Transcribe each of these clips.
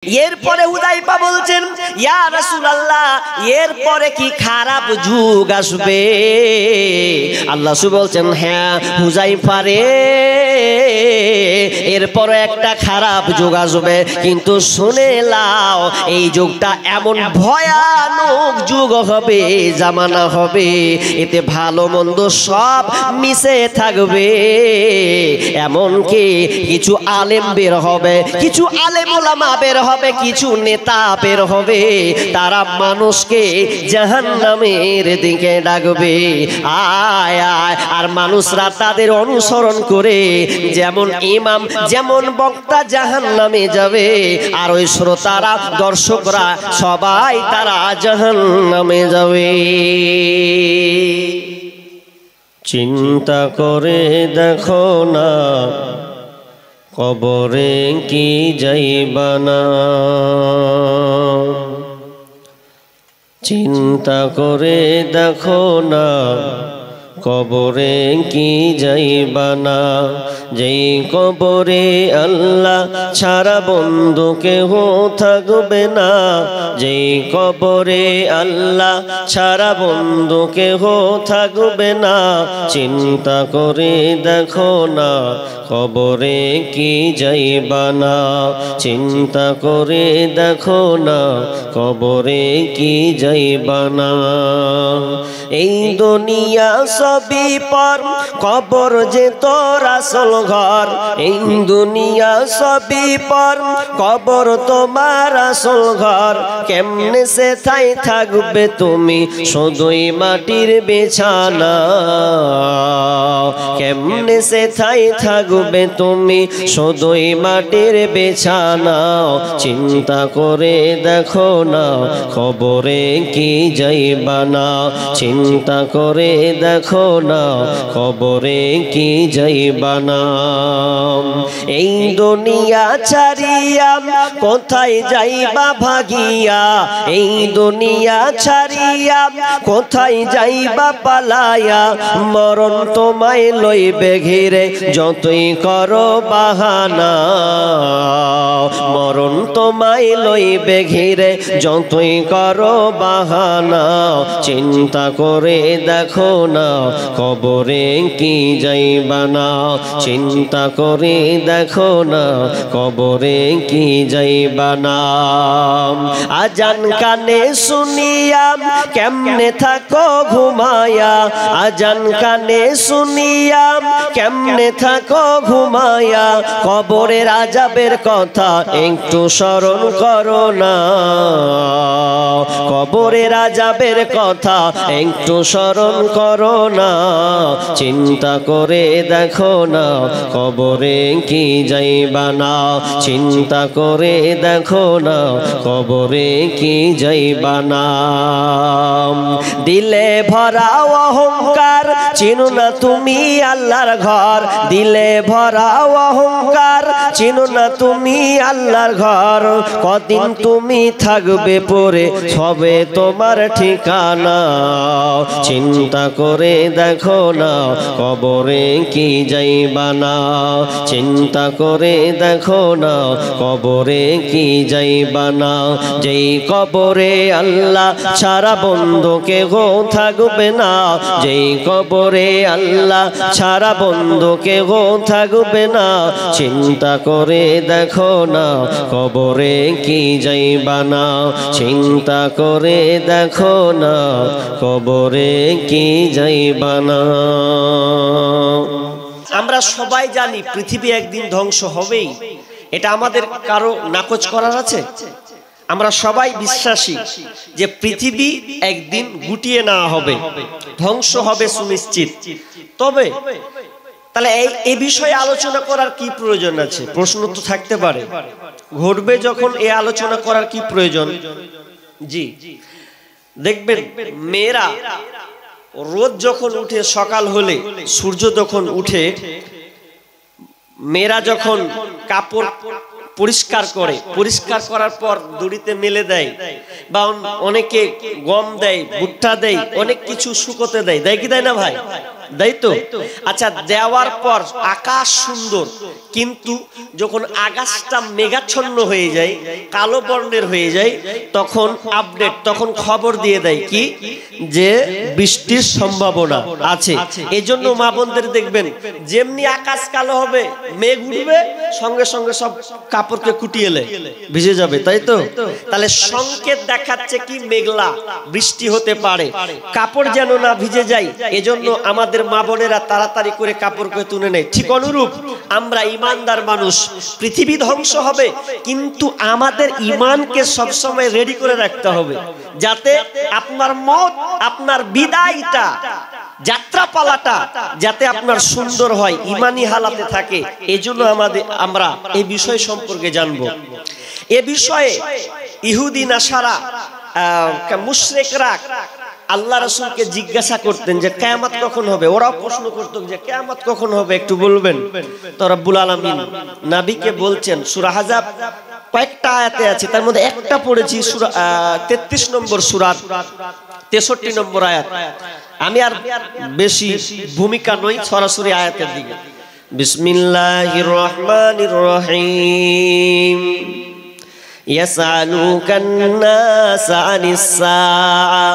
এরপরে হুযায়ফা বলছেন, ইয়া রাসূলুল্লাহ, এরপরে কি খারাপ যুগ আসবে? আল্লাহ রাসূল বলছেন, হ্যাঁ হুযায়ফা রে, এরপরে একটা খারাপ যুগ আসবে, কিন্তু শুনে লাও এই যুগটা এমন ভয়ানক যুগ হবে, জামানা হবে, এতে ভালো মন্দ সব মিশে থাকবে। এমনকি কিছু আলেম বের হবে, কিছু আলেম ওলামা বের হবে, কিছু নেতা বের হবে, তারা মানুষকে জাহান্নামের দিকে ডাকবে। আয় আয়, আর মানুষরা তাদের অনুসরণ করে যেমন ইমাম যেমন বক্তা জাহান্নামে যাবে, আর ওই শ্রোতারা দর্শকরা সবাই তারা জাহান্নামে যাবে। চিন্তা করে দেখো না, কবরে কি যাইবা না। চিন্তা করে দেখো না, কবরে কি যাইবা না। যেই কবরে আল্লাহ ছাড়া বন্ধু কেহ থাকবে না, যেই কবরে আল্লাহ ছাড়া বন্ধু কেহ থাকবে না। চিন্তা করে দেখো না, কবরে কি যাইবা না। চিন্তা করে দেখো না, কবরে কি যাইবা না। এই দুনিয়া সবই পর, কবর যে তোর আসল ঘর। এই দুনিয়া সবই পর, কবর তোমার আসল ঘর। কেমনে সে থাই থাকবে তুমি শুধুই মাটির বিছানা। কেমনে সে থাই থাকবে তুমি শুধুই মাটির বিছানা। চিন্তা করে দেখো না, কবরে কি যাইবা না। চিন্তা করে দেখো না, কবরে কি যাইবা না। এই দুনিয়া ছাড়িয়া কোথায় যাইবা ভাগিয়া। এই দুনিয়া ছাড়িয়া কোথায় যাইবা পালায়া। মরণ তোমায় লইবে ঘিরে যতই করো বাহানা। মরণ তোমায় লইবে ঘিরে যতই করো বাহানা। চিন্তা করে দেখো না, কবরে কি যাইবা না। চিন্তা করে দেখো না, কবরে কি যাইবা না। আজান কানে শুনিয়া কেমনে থাকো ঘুমায়া। আজান কানে শুনিয়া কেমনে থাকো ঘুমায়া। কবরের আযাবের কথা একটু স্মরণ করো না। কবরের আযাবের কথা একটু স্মরণ করো না। চিন্তা করে দেখো না, কবরে কি যাইবা না। চিন্তা করে দেখো না, কবরে কি যাইবা না। দিলে ভরা অহংকার, চিনো না তুমি আল্লাহর ঘর। দিলে ভরা অহংকার, চিনো না তুমি আল্লাহর ঘর। কদিন তুমি থাকবে পড়ে সবে তোমার ঠিকানা। চিন্তা করে দেখো না, কবরে কি যাইবা না। চিন্তা করে দেখো না, কবরে কি যাইবা না। যেই কবরে আল্লাহ ছাড়া বন্ধু কেহ থাকবে না। যেই কবরে আল্লাহ ছাড়া বন্ধু কেহ থাকবে না। চিন্তা করে দেখো না, কবরে কি যাইবা না। চিন্তা করে দেখো না, কবরে কি যাইবা না। আমরা সবাই জানি পৃথিবী একদিন ধ্বংস হবেই, এটা আমাদের কারো নাকচ করার আছে? আমরা সবাই বিশ্বাসী যে পৃথিবী একদিন গুটিয়ে নেওয়া হবে, ধ্বংস হবে সুনিশ্চিত। তবে তাহলে এই বিষয়ে আলোচনা করার কি প্রয়োজন আছে? প্রশ্ন তো থাকতে পারে, ঘটবে যখন এই আলোচনা করার কি প্রয়োজন? জি, দেখবেন মেয়েরা রোজ যখন উঠে, সকাল হলে সূর্য যখন উঠে, মেয়েরা যখন কাপড় পরিষ্কার করে, পরিষ্কার করার পর দড়িতে মেলে দেয়, বা অনেকে গম দেয়, ভুট্টা দেয়, অনেক কিছু শুকোতে দেয়, দেয় কি দেয় না ভাই? তাই তো? আচ্ছা, দেওয়ার পর আকাশ সুন্দর, কিন্তু যখন আকাশটা মেঘাচ্ছন্ন হয়ে যায়, কালো বর্ণের হয়ে যায়, তখন আপডেট, তখন খবর দিয়ে দেয় কি যে বৃষ্টির সম্ভাবনা আছে। এজন্য মা বোনদের দেখবেন যেমনি আকাশ কালো হবে, মেঘ উঠবে, সঙ্গে সঙ্গে সব কাপড়কে কুটিয়ে ভিজে যাবে, তাই তো? তাহলে সংকেত দেখাচ্ছে কি মেঘলা, বৃষ্টি হতে পারে, কাপড় যেন না ভিজে যায়। এজন্য আমাদের মা বোনেরা তাড়াতাড়ি করে কাপড়কে তুলে নেয়। ঠিক অনুরূপ আমরা ইমানদার মানুষ, পৃথিবী ধ্বংস হবে, কিন্তু আমাদের ইমানকে সবসময় রেডি করে রাখতে হবে, যাতে আপনার মত, আপনার বিদায়টা, যাত্রাপালাটা যাতে আপনার সুন্দর হয়, ইমানি হালাতে থাকে। এজন্য আমরা এই বিষয় সম্পর্কে জানবো। এ বিষয়ে ইহুদি নাসারা, মুশরিকরা আল্লাহ রাসূলকে জিজ্ঞাসা করতেন যে কিয়ামত কখন হবে। ওরাও প্রশ্ন করত যে কিয়ামত কখন হবে, একটু বলবেন? তো রব্বুল আলামিন নবীকে বলছেন, সূরা আহজাব কয়েকটা আয়াতে আছে, তার মধ্যে একটা পড়েছি, সূরা 33 নম্বর সূরার 63 নম্বর আয়াত। আমি আর বেশি ভূমিকা নই, সরাসরি আয়াতের দিকে। বিসমিল্লাহির রহমানির রহিম। ইয়াসআলুকান নাস আনিস সাআ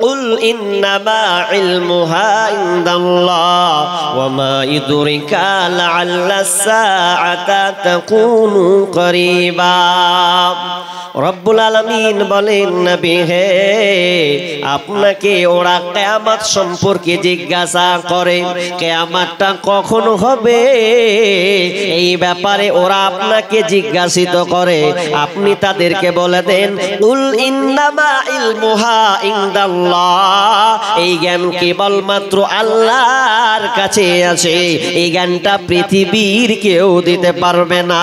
কুল ইন্নামা ইলমুহা ইনদাল্লাহ ওয়া মা ইউদরিকা লাআল্লাস সাআতা তাকুনু করিবা। রব্বুল আলামিন বলেন, নবী হে, আপনাকে ওরা কিয়ামত সম্পর্কে জিজ্ঞাসা করে, কিয়ামতটা কখন হবে এই ব্যাপারে ওরা আপনাকে জিজ্ঞাসিত করে। আপনি তাদেরকে বলে দেন, কুল ইন্নামা ইলমুহা ইনদাল্লাহ, এই জ্ঞান কেবলমাত্র আল্লাহর কাছে আছে, এই জ্ঞানটা পৃথিবীর কেউ দিতে পারবে না।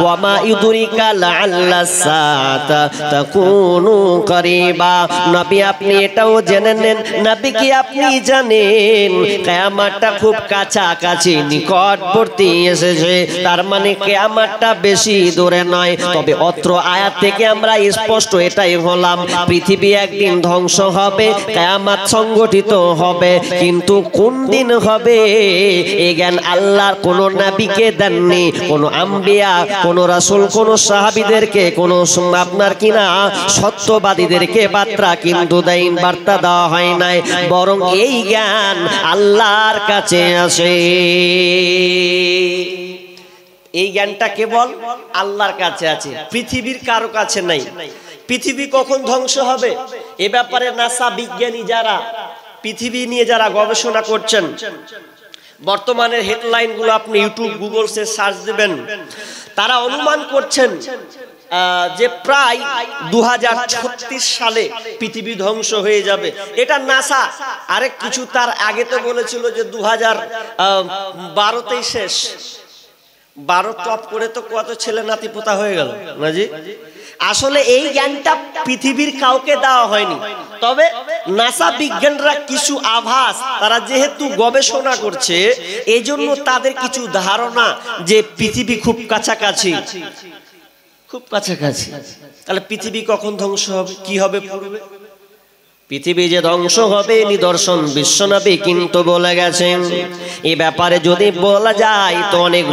ওয়া মা ইউদরিকা লাআল্লাস সাআতা তাকুনু করিবা। নবী আপনি এটাও জেনে নেন, নবী কি আপনি জানেন কিয়ামতটা খুব কাছাকাছি, নিকটবর্তী এসেছে। তার মানে কিয়ামতটা বেশি দূরে নয়। তবে অত্র আয়াত থেকে আমরা স্পষ্ট এটাই হলাম, পৃথিবী একদিন ধ্বংস হবে, কিয়ামত সংগঠিত হবে, কিন্তু কোন দিন হবে এই জ্ঞান আল্লাহর কোন নবীকে দেননি, কোন আম্বিয়া, কোন রাসূল, কোন সাহাবীদেরকে, কোন আপনার কিনা সত্যবাদীদেরকে বার্তা দেওয়া হয় নাই, বরং এই জ্ঞান আল্লাহর কাছে আছে। এই জ্ঞানটা কেবল আল্লাহর কাছে আছে, পৃথিবীর কারো কাছে নাই। পৃথিবী কখন ধ্বংস হবে এ ব্যাপারে নাসা বিজ্ঞানী যারা পৃথিবী নিয়ে যারা গবেষণা করছেন, বর্তমানের হেডলাইন গুলো আপনি ইউটিউব, গুগল সে সার্চ দিবেন, তারা অনুমান করছেন যে প্রায় 2036 সালে পৃথিবী ধ্বংস হয়ে যাবে। এটা নাসা। আরেক কিছু তার আগে তো বলেছিল যে 2012তেই শেষ। 12 টপ করে তো কত ছেলে নাতি পোতা হয়ে গেল না জি। আসলে এই জ্ঞানটা পৃথিবীর কাউকে দেওয়া হয়নি, তবে নাসা বিজ্ঞানীরা কিছু আভাস, তারা যেহেতু গবেষণা করছে, এই জন্য তাদের কিছু ধারণা যে পৃথিবী খুব কাছাকাছি, খুব কাছাকাছি। তাহলে পৃথিবী কখন ধ্বংস হবে, কি হবে পূর্বে? পৃথিবী যে ধ্বংস হবে নিদর্শন বিশ্বনবী কিন্তু বলে গেছেন। এই ব্যাপারে যদি বলা যায় তো অনেক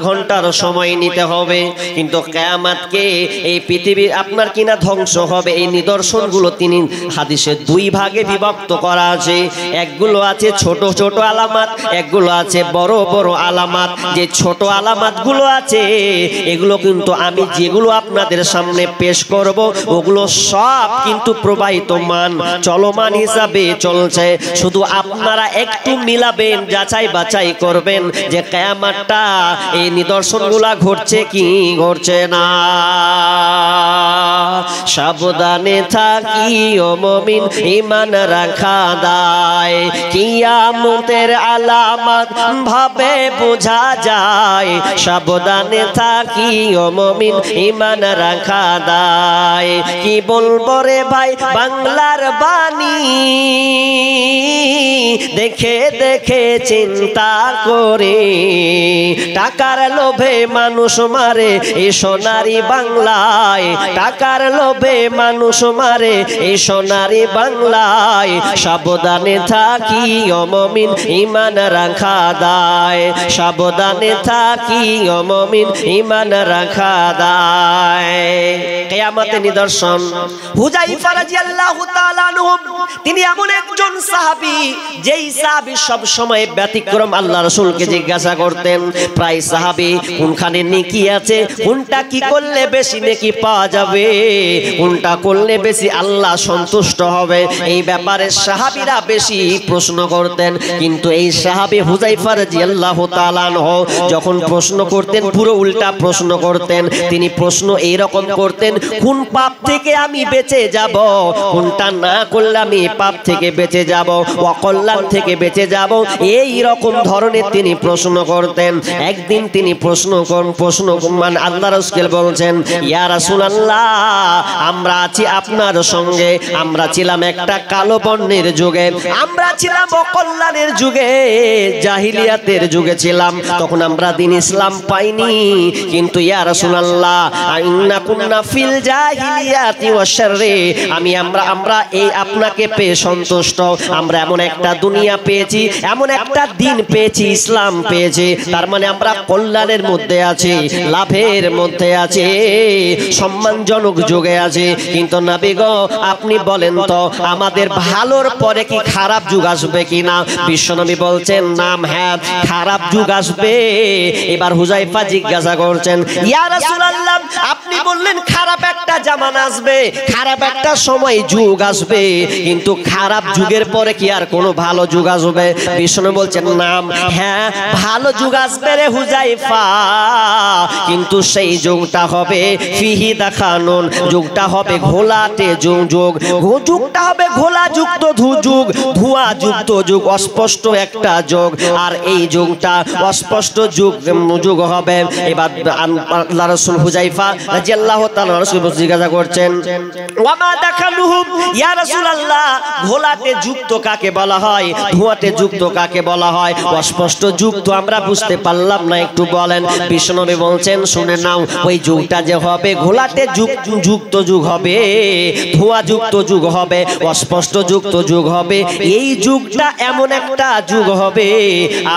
ঘন্টার সময় নিতে হবে, কিন্তু কিয়ামতকে এই পৃথিবী আপনার কিনা ধ্বংস হবে এই নিদর্শনগুলো তিনি হাদিসে 2 ভাগে বিভক্ত করা আছে। একগুলো আছে ছোট ছোট আলামত, একগুলো আছে বড় বড় আলামত। যে ছোট আলামতগুলো আছে এগুলো কিন্তু আমি যেগুলো আপনাদের সামনে পেশ করব ওগুলো সব কিন্তু প্রবাহিতমান, চলমান হিসাবে চলছে। শুধু আপনারা একটু মিলাবেন, যাচাই বাছাই করবেন যে কিয়ামতটা এই নিদর্শনগুলা ঘটছে কি ঘটছে না। সাবধানে থাকি ও মুমিন, ঈমান রাখা দায়, কিয়ামতের আলামত ভাবে বোঝা যায়। সাবধানে থাকি ও মুমিন, ঈমান রাখা দায়। কি বলবো রে ভাই বাংলার বাণী, দেখে দেখে চিন্তা করে, টাকার লোভে মানুষ মারে এই সোনারি বাংলায়, টাকার লোভে মানুষ মারে এই সোনারি বাংলায়, সাবধানে থাকি ও মুমিন ঈমান রাখা দায়, সাবধানে থাকি ও মুমিন ঈমান রাখা দায়। কিয়ামতের নিদর্শন। হুযায়ফা রাদিয়াল্লাহু তাআলা আনহু তিনি এমন একজন সাহাবী, যেই সাহাবী সব সময় ব্যতিক্রম আল্লাহ রাসূলকে জিজ্ঞাসা করতেন, প্রায় সাহাবী কোনখানে নেকি আছে, কোনটা কি করলে বেশি নেকি পাওয়া যাবে, কোনটা করলে বেশি আল্লাহ সন্তুষ্ট হবে, এই ব্যাপারে সাহাবীরা বেশি প্রশ্ন করতেন। কিন্তু এই সাহাবী হুযায়ফা রাদিয়াল্লাহু তাআলা আনহু যখন প্রশ্ন করতেন পুরো উল্টা প্রশ্ন করতেন। তিনি প্রশ্ন এইরকম করতেন, কোন পাপ থেকে আমি বেঁচে যাব, কোনটা না করলে আমি পাপ থেকে বেঁচে যাব, অকল্যাণ থেকে বেঁচে যাব, এই রকম ধরনের তিনি প্রশ্ন করতেন। একদিন তিনি প্রশ্ন মানে আল্লাহ রাসূল বলছেন, ইয়া রাসূলুল্লাহ, আমরা আছি আপনার সঙ্গে, আমরা ছিলাম একটা কালো বর্ণের যুগে, আমরা ছিলাম অকল্যাণের যুগে, জাহিলিয়াতের যুগে ছিলাম, তখন আমরা দ্বীন ইসলাম পাইনি। কিন্তু ইয়া রাসূলুল্লাহ, ইন্না কুন্না ফিল জাহিলিয়াতি ওয়াশ শাররি, আমরা এই আপনাকে পেয়ে সন্তুষ্ট, আমরা এমন একটা দুনিয়া পেয়েছি, এমন একটা দিন পেয়েছি, ইসলাম পেয়েছি, তার মানে আমরা কল্যাণের মধ্যে আছি, লাভের মধ্যে আছি, সম্মানজনক যুগে আছি। কিন্তু নবী গো, আপনি বলেন তো আমাদের ভালোর পরে কি খারাপ যুগ আসবে কিনা? বিশ্বনবী বলছেন, নাম, হ্যাঁ খারাপ যুগ আসবে। এবার হুযায়ফা জিজ্ঞাসা করছেন, ইয়া রাসূলুল্লাহ, আপনি বললেন খারাপ একটা জামানা আসবে, খারাপ একটা সময় যুগ আসবে, কিন্তু খারাপ যুগের পরে কি আর কোনো ভালো যুগ আসবে? বিশ্বনবী বলছেন, নাম, হ্যাঁ ভালো যুগ আসবে রে হুযায়ফা, কিন্তু সেই যুগটা হবে ফিহি দাখানুন, যুগটা হবে ঘোলাটে যুগ, যুগটা হবে ঘোলা যুক্ত যুগ, ধোঁয়া যুক্ত যুগ, অস্পষ্ট একটা যুগ, আর এই যুগটা অস্পষ্ট যুগ হবে। এবার আল্লাহ রাসূল হুযায়ফা রাদিয়াল্লাহু তাআলা রাসূল জিজ্ঞাসা করছেন, ওয়ামা দাখালুহু, ইয়া রাসূলুল্লাহ, ঘোলাটে যুক্ত কাকে বলা হয়, ধোঁয়াটে যুক্ত কাকে বলা হয়, অস্পষ্ট যুগ তো আমরা বুঝতে পারলাম না, একটু বলেন। বিশ্বনবী বলছেন, শুনে নাও, ওই যুগটা যে হবে ঘোলাটে যুক্ত যুগ হবে, ধোঁয়া যুক্ত যুগ হবে, অস্পষ্ট যুক্ত যুগ হবে, এই যুগটা এমন একটা যুগ হবে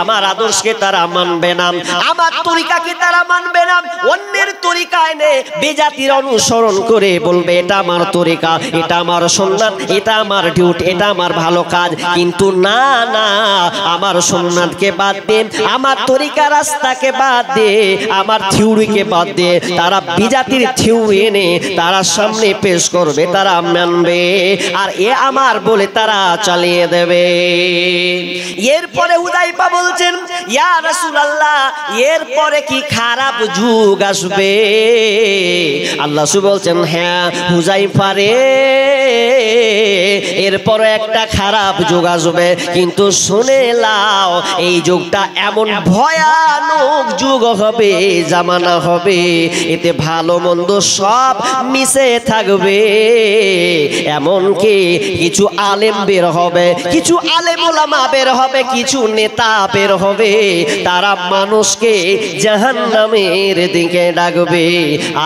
আমার আদর্শকে তারা মানবে না, আমার তরিকাকে তারা মানবে না, অন্যের তরিকা এনে বেজাতির অনুসরণ করে বলবে এটা আমার তরিকা, এটা আমার সুন্নাত, এটা আমার ডিউটি, এটা আমার ভালো কাজ। কিন্তু না না, আমার সুন্নাতকে বাদ দিয়ে, আমার তরিকা রাস্তাকে বাদ দিয়ে, আমার থিওরিকে বাদ দিয়ে তারা বিজাতির থিওরি এনে তারা সামনে পেশ করবে, তারা মানবে, আর এ আমার বলে তারা চালিয়ে দেবে। এরপরে হুযায়ফা বলছেন, ইয়া রাসূলুল্লাহ, এরপরে কি খারাপ যুগ আসবে? আল্লাহ রাসূল বলছেন, হ্যাঁ হুযায়ফা রে, এরপরে একটা খারাপ যুগ আসবে, কিন্তু শুনে লাও, এই যুগটা এমন ভয়ানক যুগ হবে, জামানা হবে, এতে ভালো মন্দ সব মিশে থাকবে, এমনকি কিছু আলেম বের হবে, কিছু আলেম ওলামা বের হবে, কিছু নেতা বের হবে, তারা মানুষকে জাহান্নামের দিকে ডাকবে,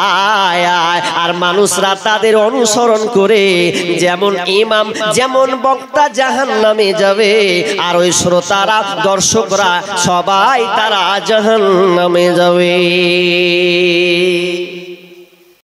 আয় আয়, আর মানুষরা তাদের অনুসরণ করে যেমন ইমাম, যেমন বক্তা জাহান্নামে যাবে, আর ওই শ্রোতারা, দর্শকরা সবাই তারা জাহান্নামে যাবে।